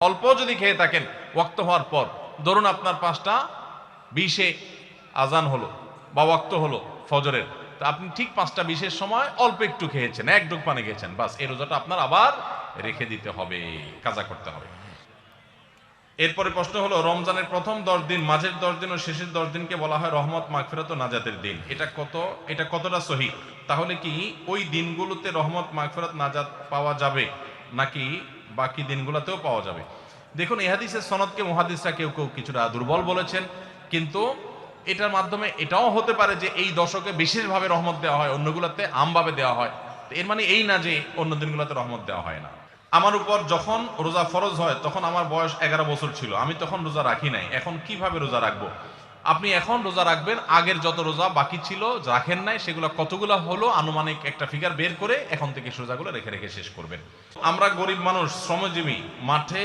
অল্প যদি খেয়ে থাকেন ওয়াক্ত হওয়ার পর, ধরুন আপনার 5:20 আজান হলো বা ওয়াক্ত হলো ফজরের, তো আপনি ঠিক 5:20 সময় অল্প একটু খেয়েছেন, এক ঢোক পানি খেয়েছেন, বাস এই রোজাটা আপনার আবার রেখে দিতে হবে, কাজা করতে হবে। এরপরে প্রশ্ন হলো, রমজানের প্রথম 10 দিন, মাঝের 10 দিন ও শেষের 10 দিনকে বলা হয় রহমত, মাগফিরাত ও নাজাতের দিন। এটা কতটা সহিহ? তাহলে কি ওই দিনগুলোতে রহমত, মাগফিরাত, নাজাত পাওয়া যাবে নাকি বাকি দিনগুলোতেও পাওয়া যাবে? দেখুন, এই হাদিসের সনদকে মুহাদ্দিসরা কেউ কেউ কিছুটা দুর্বল বলেছেন, কিন্তু এটার মাধ্যমে এটাও হতে পারে যে এই দশকে বিশেষভাবে রহমত দেওয়া হয়, অন্যগুলোতে আমভাবে দেওয়া হয়। তো এর মানে এই না যে অন্য দিনগুলোতে রহমত দেওয়া হয় না। আমার উপর যখন রোজা ফরজ হয় তখন আমার বয়স 11 বছর ছিল, আমি তখন রোজা রাখি নাই, এখন কিভাবে রোজা রাখবো? আপনি এখন রোজা রাখবেন, আগের যত রোজা বাকি ছিল রাখেন নাই সেগুলো কতগুলো হলো আনুমানিক একটা ফিগার বের করে এখন থেকে রোজাগুলো রেখে রেখে শেষ করবেন। আমরা গরিব মানুষ, শ্রমজীবী, মাঠে